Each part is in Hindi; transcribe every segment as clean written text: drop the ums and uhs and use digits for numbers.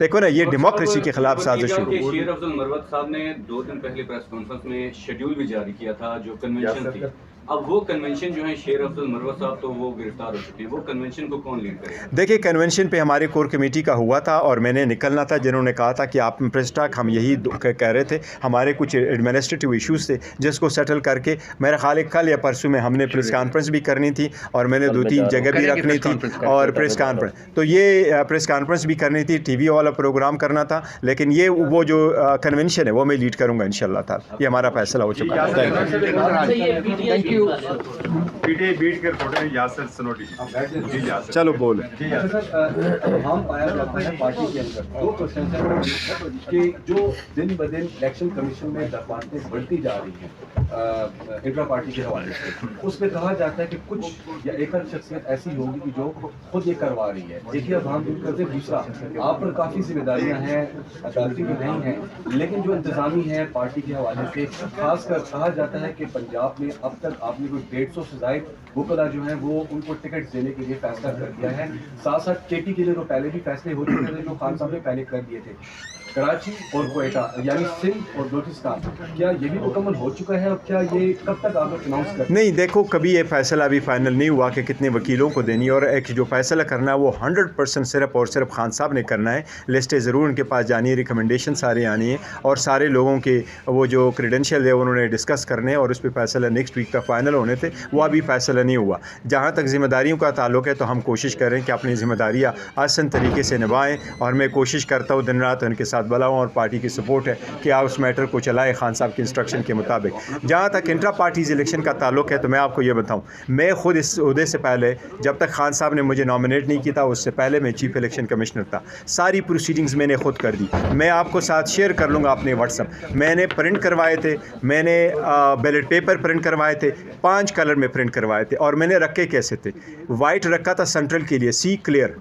देखो ना, ये डेमोक्रेसी के खिलाफ साजिश शुरू। शेर अफजल मरवत साहब ने 2 दिन पहले प्रेस कॉन्फ्रेंस में शेड्यूल भी जारी किया था जो कन्वेंशन थी। अब वो कन्वेंशन जो है शेर अफजल मरवत साहब तो वो गिरफ्तार हो चुके हैं, वो कन्वेंशन को कौन लीड करेगा? देखिए, कन्वेंशन पे हमारे कोर कमेटी का हुआ था और मैंने निकलना था, जिन्होंने कहा था कि आप प्रेस टॉक, हम यही कह रहे थे, हमारे कुछ एडमिनिस्ट्रेटिव इश्यूज़ थे जिसको सेटल करके मेरा ख्याल कल या परसों में हमने प्रेस कॉन्फ्रेंस भी करनी थी और मैंने 2-3 जगह भी रखनी थी और प्रेस कॉन्फ्रेंस, तो ये प्रेस कॉन्फ्रेंस भी करनी थी, टीवी वाला प्रोग्राम करना था, लेकिन ये वो जो कन्वेंशन है वो मैं लीड करूँगा इंशाल्लाह ताला। ये हमारा फैसला हो चुका है। Thank you. पीटीआई बीट कर फोटो यासर सनोटी जी यासर चलो बोल। हम पाया जाता है पार्टी के अंदर 2% कि जो दिन ब दिन इलेक्शन कमीशन में दरख्वास्तें बढ़ती जा रही हैं इंट्रा पार्टी के हवाले से, उसमें कहा जाता है कि कुछ या एक शख्सियत ऐसी होगी कि जो खुद ये करवा रही है। देखिए, अब हम दूर करते, दूसरा आप पर काफ़ी जिम्मेदारियाँ हैं, अदालती भी नहीं हैं, लेकिन जो इंतजामी है पार्टी के हवाले से, खासकर कहा जाता है कि पंजाब में अब तक आपने कोई 150 से ज़ायद वकला जो है वो उनको टिकट देने के लिए फैसला कर दिया है। साथ साथ केटी के लिए तो पहले भी फैसले हो चुके थे जो खान साहब ने पहले कर दिए थे। कराची और कोयटा यानी सिंध और बलूचिस्तान, क्या ये भी मुकम्मल हो चुका है? और क्या ये कब तक आप लोग अनाउंस कर? नहीं, देखो, कभी ये फैसला अभी फाइनल नहीं हुआ कि कितने वकीलों को देनी, और एक जो फैसला करना है वो 100% सिर्फ और सिर्फ खान साहब ने करना है। लिस्टें ज़रूर उनके पास जानी है, रिकमेंडेशन सारे आनी है और सारे लोगों के वो जो क्रेडेंशियल है उन्होंने डिस्कस करने और उस पर फैसला नेक्स्ट वीक का फाइनल होने थे, वो अभी फैसला नहीं हुआ। जहाँ तक जिम्मेदारियों का ताल्लुक है तो हम कोशिश कर रहे हैं कि अपनी जिम्मेदारियाँ आसान तरीके से निभाएँ और मैं कोशिश करता हूँ दिन रात उनके साथ भला हूँ और पार्टी की सपोर्ट है कि आप उस मैटर को चलाएं खान साहब के इंस्ट्रक्शन के मुताबिक। जहाँ तक इंट्रा पार्टीज़ इलेक्शन का ताल्लुक है तो मैं आपको ये बताऊँ, मैं खुद इस ओहदे से पहले, जब तक खान साहब ने मुझे नॉमिनेट नहीं किया था, उससे पहले मैं चीफ इलेक्शन कमिश्नर था। सारी प्रोसीडिंग्स मैंने खुद कर दी, मैं आपको साथ शेयर कर लूँगा अपने व्हाट्सअप। मैंने प्रिंट करवाए थे, मैंने बैलेट पेपर प्रिंट करवाए थे, 5 कलर में प्रिंट करवाए थे और मैंने रखे कैसे थे। वाइट रखा था सेंट्रल के लिए, सी क्लियर,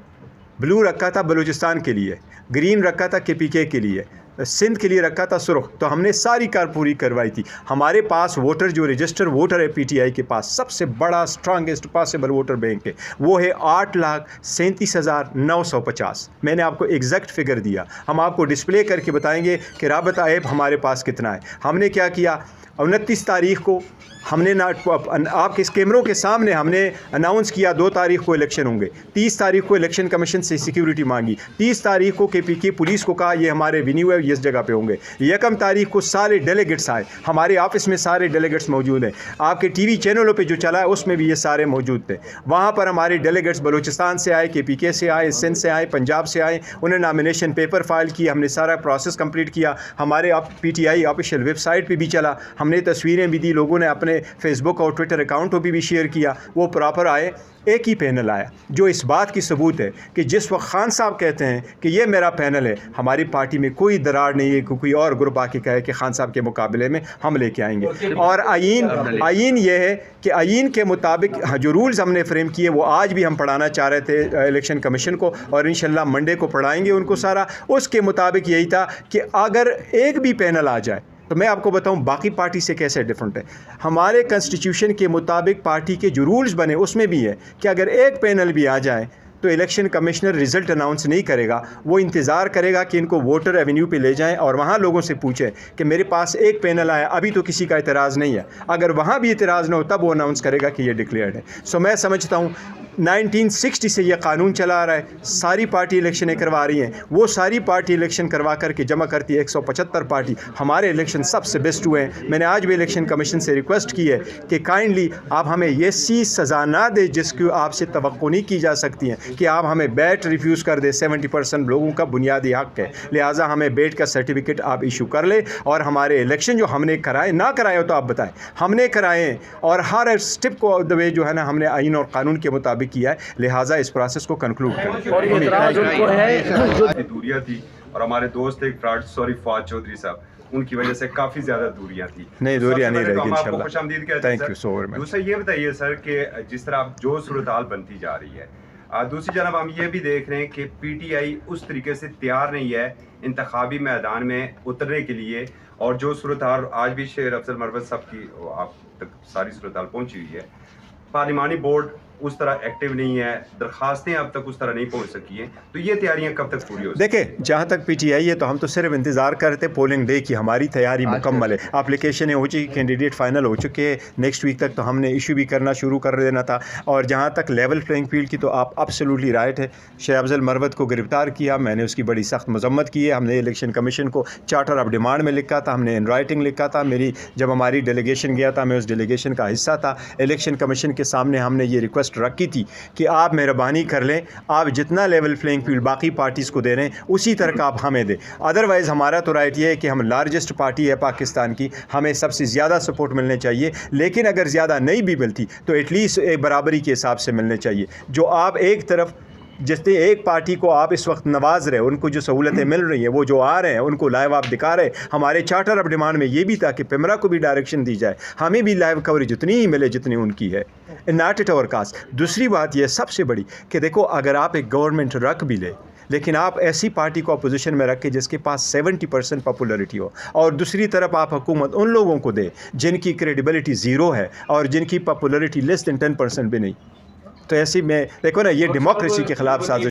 ब्लू रखा था बलूचिस्तान के लिए, ग्रीन रखा था KPK के लिए, सिंध के लिए रखा था सुर्ख। तो हमने सारी कार पूरी करवाई थी। हमारे पास वोटर जो रजिस्टर वोटर है PTI के पास, सबसे बड़ा स्ट्रांगेस्ट पॉसिबल वोटर बैंक है, वो है 8,37,950। मैंने आपको एग्जैक्ट फिगर दिया, हम आपको डिस्प्ले करके बताएंगे कि राबता ऐप हमारे पास कितना है। हमने क्या किया, 29 तारीख को हमने आपके इस कैमरों के सामने हमने अनाउंस किया 2 तारीख को इलेक्शन होंगे। 30 तारीख को इलेक्शन कमीशन से सिक्योरिटी मांगी। 30 तारीख को KPK पुलिस को कहा ये हमारे वेन्यू है, इस जगह पे होंगे। 1 तारीख को सारे डेलीगेट्स आए, हमारे ऑफिस में सारे डेलीगेट्स मौजूद हैं। आपके TV चैनलों पे जो चला है उसमें भी ये सारे मौजूद थे। वहाँ पर हमारे डेलीगेट्स बलूचिस्तान से आए, KPK से आए, सिंध से आए, पंजाब से आए। उन्हें नॉमिनेशन पेपर फाइल किया, हमने सारा प्रोसेस कंप्लीट किया। हमारे PTI ऑफिशियल वेबसाइट पर भी चला, हमने तस्वीरें भी दी, लोगों ने अपने फेसबुक और ट्विटर अकाउंटों पर भी शेयर किया। वो प्रॉपर आए, एक ही पैनल आया, जो इस बात की सबूत है कि जिस वक्त खान साहब कहते हैं कि ये मेरा पैनल है, हमारी पार्टी में कोई दरार नहीं है कि कोई और ग्रुप आके कहे कि खान साहब के मुकाबले में हम लेके आएंगे। और आईन ये है कि आईन के मुताबिक जो रूल्स हमने फ्रेम किए वो आज भी हम पढ़ाना चाह रहे थे इलेक्शन कमीशन को और इंशाल्लाह मंडे को पढ़ाएंगे उनको सारा। उसके मुताबिक यही था कि अगर एक भी पैनल आ जाए तो मैं आपको बताऊं बाकी पार्टी से कैसे डिफरेंट है। हमारे कॉन्स्टिट्यूशन के मुताबिक पार्टी के जो रूल्स बने उसमें भी है कि अगर एक पैनल भी आ जाए तो इलेक्शन कमिश्नर रिज़ल्ट अनाउंस नहीं करेगा, वो इंतज़ार करेगा कि इनको वोटर एवेन्यू पे ले जाएं और वहाँ लोगों से पूछें कि मेरे पास एक पैनल आया, अभी तो किसी का इतराज़ नहीं है। अगर वहाँ भी इतराज़ ना हो तब वो अनाउंस करेगा कि ये डिक्लेयर्ड है। सो मैं समझता हूँ 1960 से ये कानून चला आ रहा है, सारी पार्टी इलेक्शनें करवा रही हैं। वो सारी पार्टी इलेक्शन करवा करके जमा करती है 175 पार्टी। हमारे इलेक्शन सबसे बेस्ट हुए हैं। मैंने आज भी इलेक्शन कमीशन से रिक्वेस्ट की है कि काइंडली आप हमें ये सी सज़ा ना दे जिसकी आपसे तवक्को नहीं की जा सकती है कि आप हमें बैट रिफ्यूज़ कर दे। 70% लोगों का बुनियादी हक़ है, लिहाजा हमें बैट का सर्टिफिकेट आप इशू कर ले और हमारे इलेक्शन जो हमने कराए ना कराए हो तो आप बताएं, हमने कराए और हर स्टेप को द वे जो है ना हमने आइन और कानून के मुताबिक किया है। लिहाजा इस प्रोसेस को कंक्लूड करें। दूरियां थी और हमारे दोस्त एक फवाद चौधरी साहब, उनकी वजह से काफ़ी ज़्यादा दूरियां थी। नहीं, दूरियां नहीं रहेगी इंशाल्लाह। खुशामदीद कहते हैं। Thank you so much. दूसरा ये बताइए सर कि जिस तरह आप जो सूरत-हाल बनती जा रही है, दूसरी जानब हम ये भी देख रहे हैं कि PTI उस तरीके से तैयार नहीं है इंतखाबी मैदान में उतरने के लिए, और जो सूरत-हाल आज भी शेर अफजल मरवत साहब की आप तक सारी सूरत-हाल पहुँची हुई है। पार्लिमानी बोर्ड उस तरह एक्टिव नहीं है, दरखास्तें अब तक उस तरह नहीं पहुंच सकी हैं, तो ये तैयारियां कब तक पूरी हो सकती देखिए, जहाँ तक PTI है तो हम तो सिर्फ इंतज़ार करते पोलिंग डे की, हमारी तैयारी मुकम्मल है, एप्लीकेशनें हो चुकी, कैंडिडेट फाइनल हो चुके हैं, नेक्स्ट वीक तक तो हमने इशू भी करना शुरू कर देना था। और जहाँ तक लेवल प्लेइंग फील्ड की, तो आप एब्सोल्युटली राइट है, शेख अफजल मरवत को गिरफ़्तार किया, मैंने उसकी बड़ी सख्त मजम्मत की है। हमने इलेक्शन कमीशन को चार्टर ऑफ डिमांड में लिखा था, हमने इन राइटिंग लिखा था, जब हमारी डेलीगेशन गया था, मैं उस डेलीगेशन का हिस्सा था। इलेक्शन कमीशन के सामने हमने ये रिक्वेस्ट रखी थी कि आप मेहरबानी कर लें, आप जितना लेवल प्लेइंग फील्ड बाकी पार्टीज़ को दे रहे हैं उसी तरह का आप हमें दें। अदरवाइज़ हमारा तो राइट ये है कि हम लार्जेस्ट पार्टी है पाकिस्तान की, हमें सबसे ज़्यादा सपोर्ट मिलने चाहिए, लेकिन अगर ज़्यादा नहीं भी मिलती तो एटलीस्ट एक बराबरी के हिसाब से मिलने चाहिए। जो आप एक तरफ जिससे एक पार्टी को आप इस वक्त नवाज रहे, उनको जो सहूलतें मिल रही हैं, वो जो आ रहे हैं उनको लाइव आप दिखा रहे हैं। हमारे चार्टर ऑफ डिमांड में ये भी था कि पिमरा को भी डायरेक्शन दी जाए, हमें भी लाइव कवरेज उतनी ही मिले जितनी उनकी है, नॉट एट आवर कास्ट। दूसरी बात यह सबसे बड़ी कि देखो, अगर आप एक गवर्नमेंट रख भी ले, लेकिन आप ऐसी पार्टी को अपोजिशन में रखें जिसके पास 70% पॉपुलरिटी हो, और दूसरी तरफ आप हुकूमत उन लोगों को दे जिनकी क्रेडिबिलिटी ज़ीरो है और जिनकी पॉपुलरिटी लेस दैन 10% भी नहीं, तो ऐसी में देखो ना, ये डेमोक्रेसी के ख़िलाफ़ साजिश